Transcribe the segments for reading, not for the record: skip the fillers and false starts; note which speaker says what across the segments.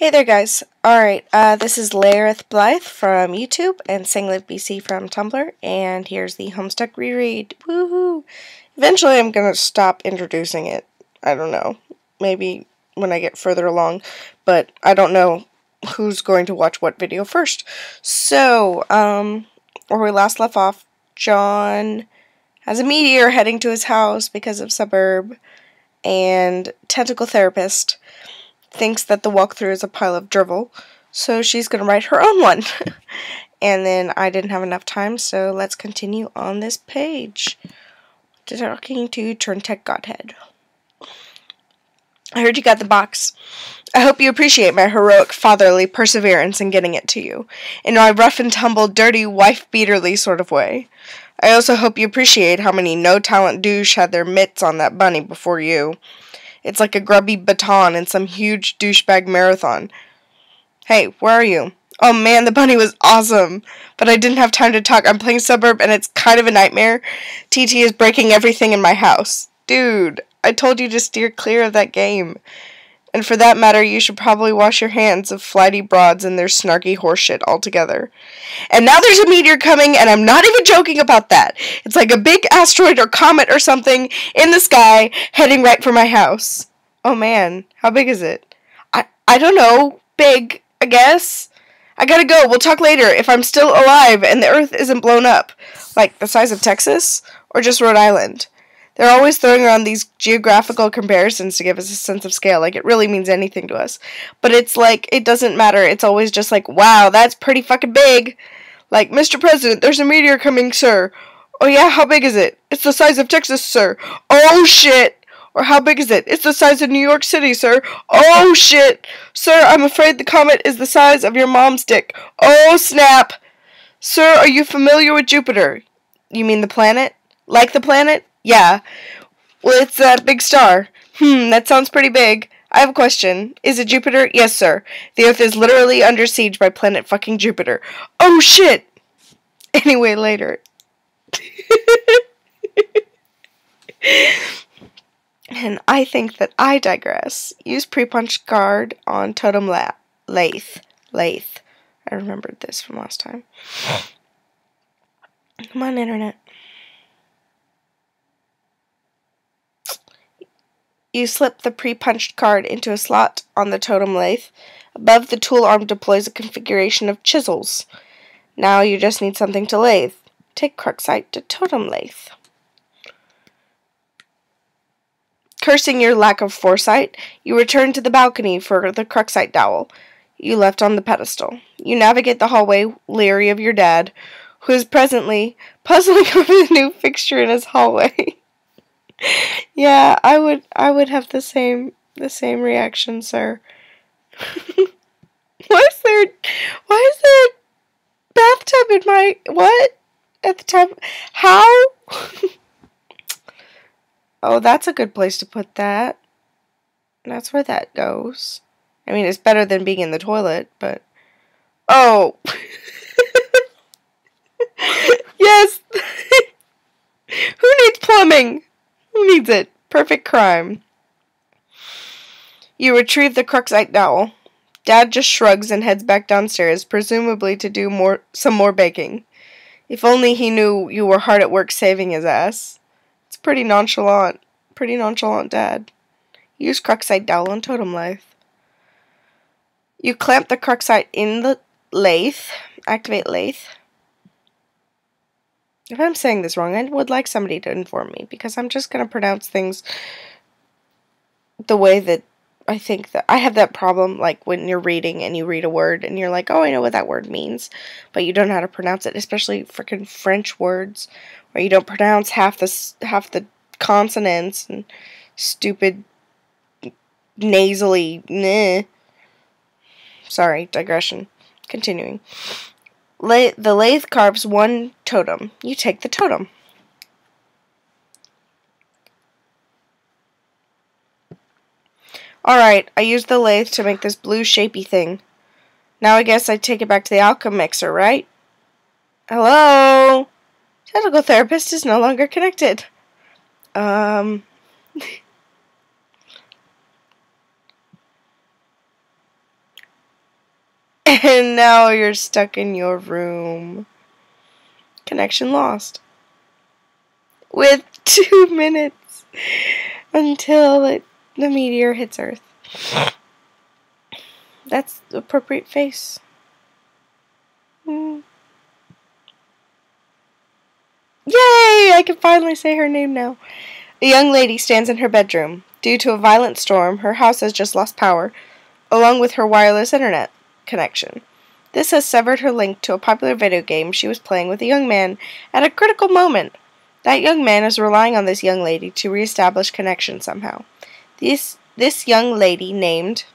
Speaker 1: Hey there guys, alright, this is Lareth Blythe from YouTube and SingLiveBC from Tumblr, and here's the Homestuck Re-read. Woohoo! Eventually I'm gonna stop introducing it. I don't know, maybe when I get further along, but I don't know who's going to watch what video first. So, where we last left off, John has a meteor heading to his house because of Suburb, and Tentacle Therapist thinks that the walkthrough is a pile of drivel, so she's going to write her own one. And then I didn't have enough time, so let's continue on this page. Talking to Turntech Godhead. I heard you got the box. I hope you appreciate my heroic fatherly perseverance in getting it to you, in my rough and tumble, dirty, wife-beaterly sort of way. I also hope you appreciate how many no-talent douche had their mitts on that bunny before you. It's like a grubby baton in some huge douchebag marathon. Hey, where are you? Oh man, the bunny was awesome. But I didn't have time to talk. I'm playing Suburb and it's kind of a nightmare. TT is breaking everything in my house. Dude, I told you to steer clear of that game. And for that matter, you should probably wash your hands of flighty broads and their snarky horseshit altogether. And now there's a meteor coming, and I'm not even joking about that. It's like a big asteroid or comet or something in the sky heading right for my house. Oh man, how big is it? I don't know. Big, I guess. I gotta go. We'll talk later if I'm still alive and the Earth isn't blown up. Like the size of Texas? Or just Rhode Island? They're always throwing around these geographical comparisons to give us a sense of scale, like it really means anything to us. But it's like, it doesn't matter. It's always just like, wow, that's pretty fucking big. Like, Mr. President, there's a meteor coming, sir. Oh yeah, how big is it? It's the size of Texas, sir. Oh shit. Or how big is it? It's the size of New York City, sir. Oh shit. Sir, I'm afraid the comet is the size of your mom's dick. Oh snap. Sir, are you familiar with Jupiter? You mean the planet? Like the planet? Yeah. Well, it's that big star. That sounds pretty big. I have a question. Is it Jupiter? Yes, sir. The Earth is literally under siege by planet fucking Jupiter. Oh, shit! Anyway, later. And I think that I digress. Use pre-punch guard on totem lathe. I remembered this from last time. Come on, internet. You slip the pre-punched card into a slot on the totem lathe. Above the tool arm deploys a configuration of chisels. Now you just need something to lathe. Take Cruxite to totem lathe. Cursing your lack of foresight, you return to the balcony for the Cruxite dowel you left on the pedestal. You navigate the hallway, leery of your dad, who is presently puzzling over the new fixture in his hallway. Yeah, I would have the same reaction, sir. Why is there a bathtub in my what? At the top? How? Oh, that's a good place to put that. That's where that goes. I mean, it's better than being in the toilet, but oh. Yes. Who needs plumbing? Who needs it? Perfect crime. You retrieve the Cruxite dowel. Dad just shrugs and heads back downstairs, presumably to do some more baking. If only he knew you were hard at work saving his ass. It's pretty nonchalant. Pretty nonchalant, Dad. Use Cruxite dowel on totem lathe. You clamp the Cruxite in the lathe. Activate lathe. If I'm saying this wrong, I would like somebody to inform me, because I'm just going to pronounce things the way that I think that I have that problem, like when you're reading and you read a word and you're like, oh, I know what that word means, but you don't know how to pronounce it, especially freaking French words, where you don't pronounce half the consonants and stupid nasally, Sorry, digression. Continuing. The lathe carves one totem. You take the totem. Alright, I used the lathe to make this blue shapy thing. Now I guess I take it back to the alchem mixer, right? Hello? Tentacle Therapist is no longer connected. And now you're stuck in your room. Connection lost. With 2 minutes until the meteor hits Earth. That's the appropriate face. Yay! I can finally say her name now. A young lady stands in her bedroom. Due to a violent storm, her house has just lost power, along with her wireless internet connection. This has severed her link to a popular video game she was playing with a young man at a critical moment. That young man is relying on this young lady to reestablish connection somehow. This young lady named...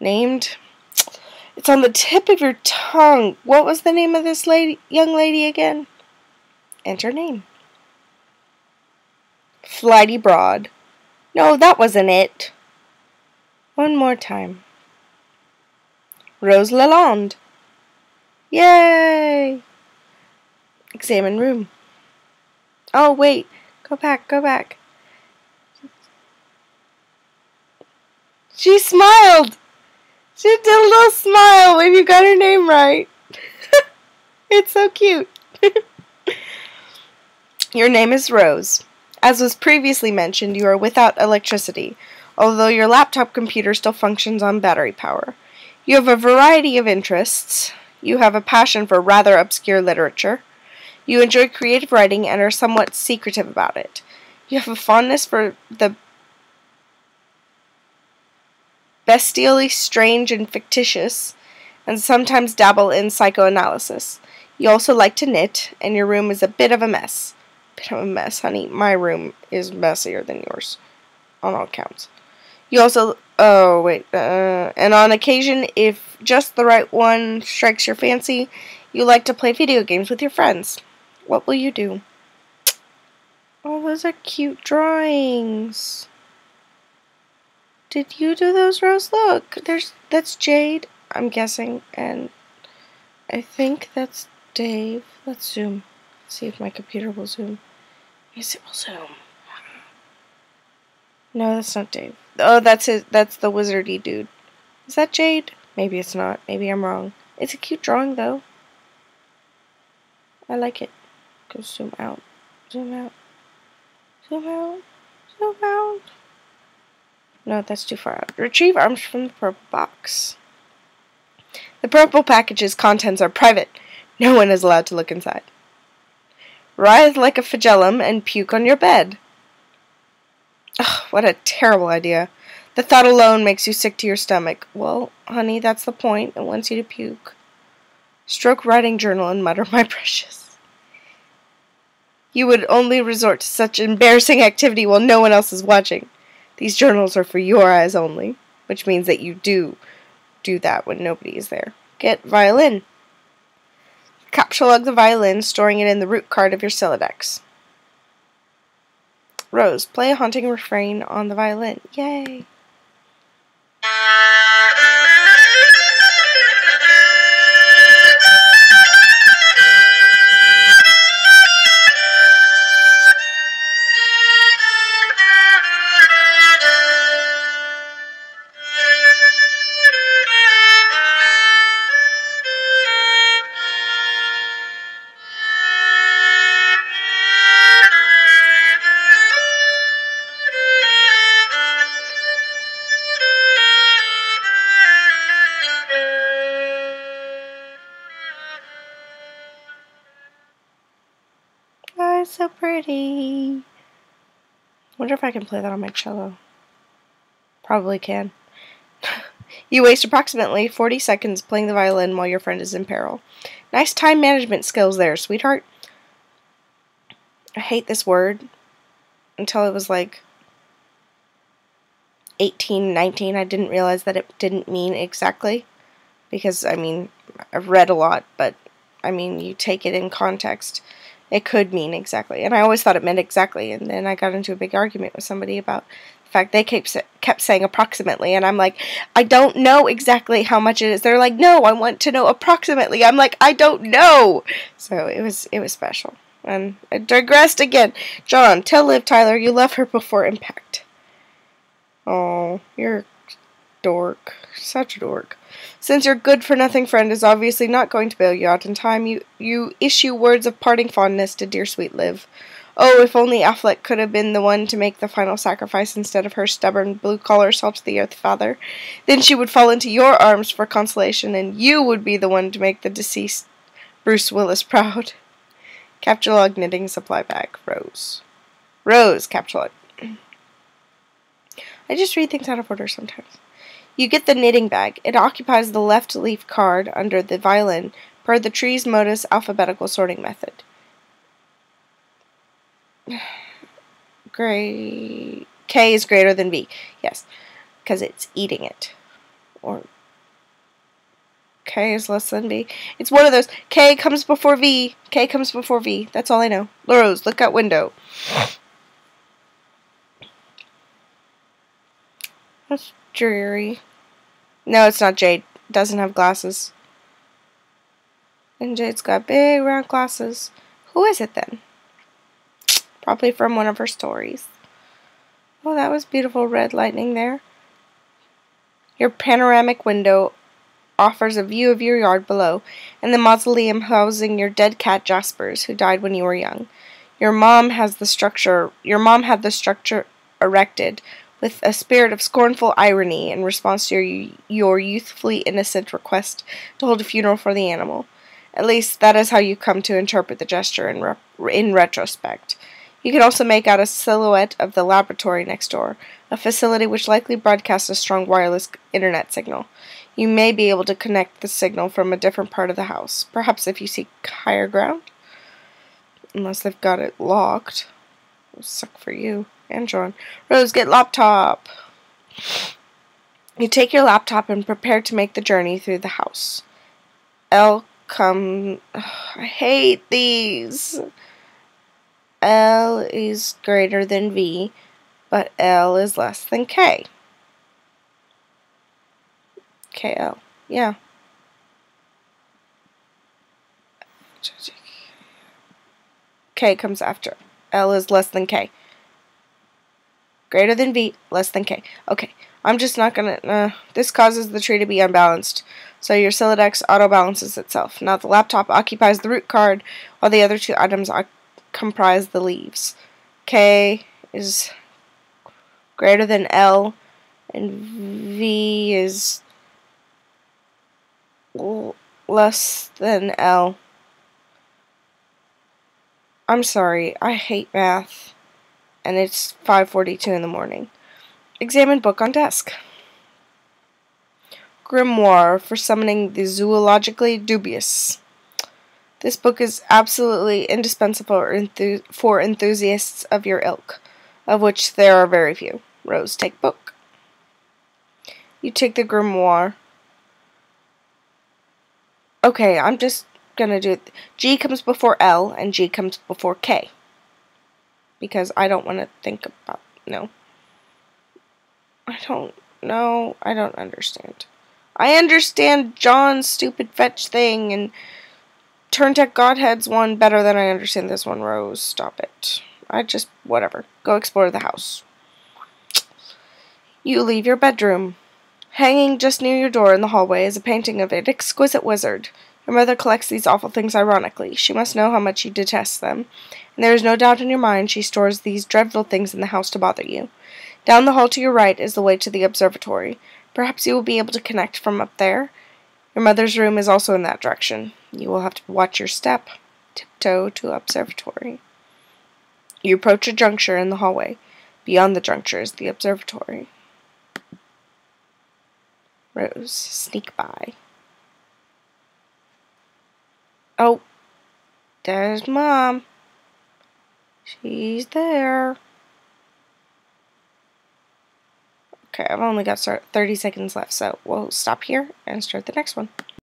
Speaker 1: It's on the tip of your tongue. What was the name of this young lady again? Enter name. Flighty Broad. No, that wasn't it. One more time. Rose Lalonde. Yay! Examine room. Oh, wait. Go back. She smiled! She did a little smile when you got her name right. It's so cute. Your name is Rose. As was previously mentioned, you are without electricity, although your laptop computer still functions on battery power. You have a variety of interests. You have a passion for rather obscure literature. You enjoy creative writing and are somewhat secretive about it. You have a fondness for the bestially strange and fictitious, and sometimes dabble in psychoanalysis. You also like to knit, and your room is a bit of a mess. Bit of a mess, honey. My room is messier than yours, on all counts. You also... Oh, wait. And on occasion, if just the right one strikes your fancy, you like to play video games with your friends. What will you do? Oh, those are cute drawings. Did you do those, Rose? Look, that's Jade, I'm guessing, and I think that's Dave. Let's zoom. See if my computer will zoom. Yes, it will zoom. No, that's not Dave. Oh, that's the wizardy dude. Is that Jade? Maybe it's not. Maybe I'm wrong. It's a cute drawing, though. I like it. Go zoom out. Zoom out. Zoom out. Zoom out. No, that's too far out. Retrieve arms from the purple box. The purple package's contents are private. No one is allowed to look inside. Writhe like a flagellum and puke on your bed. Ugh, what a terrible idea. The thought alone makes you sick to your stomach. Well, honey, that's the point. It wants you to puke. Stroke writing journal and mutter, my precious. You would only resort to such embarrassing activity while no one else is watching. These journals are for your eyes only, which means that you do that when nobody is there. Get violin. Capsulog the violin, storing it in the root card of your Silodex. Rose, play a haunting refrain on the violin. Yay! Oh, it's so pretty. Wonder if I can play that on my cello. Probably can. You waste approximately 40 seconds playing the violin while your friend is in peril. Nice time management skills there, sweetheart. I hate this word. Until it was like 18, 19, I didn't realize that it didn't mean exactly. Because, I mean, I've read a lot, but, I mean, you take it in context. It could mean exactly. And I always thought it meant exactly. And then I got into a big argument with somebody about the fact they kept saying approximately. And I'm like, I don't know exactly how much it is. They're like, no, I want to know approximately. I'm like, I don't know. So it was special. And I digressed again. John, tell Liv Tyler you love her before impact. Oh, you're dork. Such a dork. Since your good-for-nothing friend is obviously not going to bail you out in time, you issue words of parting fondness to dear sweet Liv. Oh, if only Affleck could have been the one to make the final sacrifice instead of her stubborn, blue-collar, salt-of-the-earth father. Then she would fall into your arms for consolation, and you would be the one to make the deceased Bruce Willis proud. Capture log knitting supply bag. Rose. Rose, capture log. I just read things out of order sometimes. You get the knitting bag. It occupies the left leaf card under the violin per the tree's modus alphabetical sorting method. K is greater than V. Yes, because it's eating it. Or K is less than V. It's one of those. K comes before V. K comes before V. That's all I know. Rose, look out window. That's dreary. No, it's not Jade. Doesn't have glasses. And Jade's got big round glasses. Who is it then? Probably from one of her stories. Oh, that was beautiful red lightning there. Your panoramic window offers a view of your yard below and the mausoleum housing your dead cat Jaspers, who died when you were young. Your mom had the structure erected with a spirit of scornful irony in response to your youthfully innocent request to hold a funeral for the animal. At least that is how you come to interpret the gesture in retrospect. You can also make out a silhouette of the laboratory next door, a facility which likely broadcasts a strong wireless internet signal. You may be able to connect the signal from a different part of the house, perhaps if you seek higher ground. Unless they've got it locked. It'll suck for you. And John. Rose, get laptop. You take your laptop and prepare to make the journey through the house. I hate these. L is greater than V, but L is less than K. KL. Yeah. K comes after. L is less than K. Greater than V, less than K. Okay, I'm just not gonna... this causes the tree to be unbalanced, so your Silodex auto-balances itself. Now the laptop occupies the root card, while the other two items comprise the leaves. K is greater than L, and V is less than L. I'm sorry, I hate math. And it's 5:42 in the morning. Examine book on desk. Grimoire for summoning the zoologically dubious. This book is absolutely indispensable for enthusiasts of your ilk, of which there are very few. Rose, take book. You take the grimoire. Okay, I'm just gonna do it. G comes before L, and G comes before K. Because I don't want to think about... No. I don't know. I don't understand. I understand John's stupid fetch thing and Turntech Godhead's one better than I understand this one, Rose. Stop it. Whatever. Go explore the house. You leave your bedroom. Hanging just near your door in the hallway is a painting of an exquisite wizard. Your mother collects these awful things ironically. She must know how much you detest them. And there is no doubt in your mind she stores these dreadful things in the house to bother you. Down the hall to your right is the way to the observatory. Perhaps you will be able to connect from up there. Your mother's room is also in that direction. You will have to watch your step. Tiptoe to observatory. You approach a juncture in the hallway. Beyond the juncture is the observatory. Rose, sneak by. Oh, there's Mom. She's there. Okay, I've only got 30 seconds left, so we'll stop here and start the next one.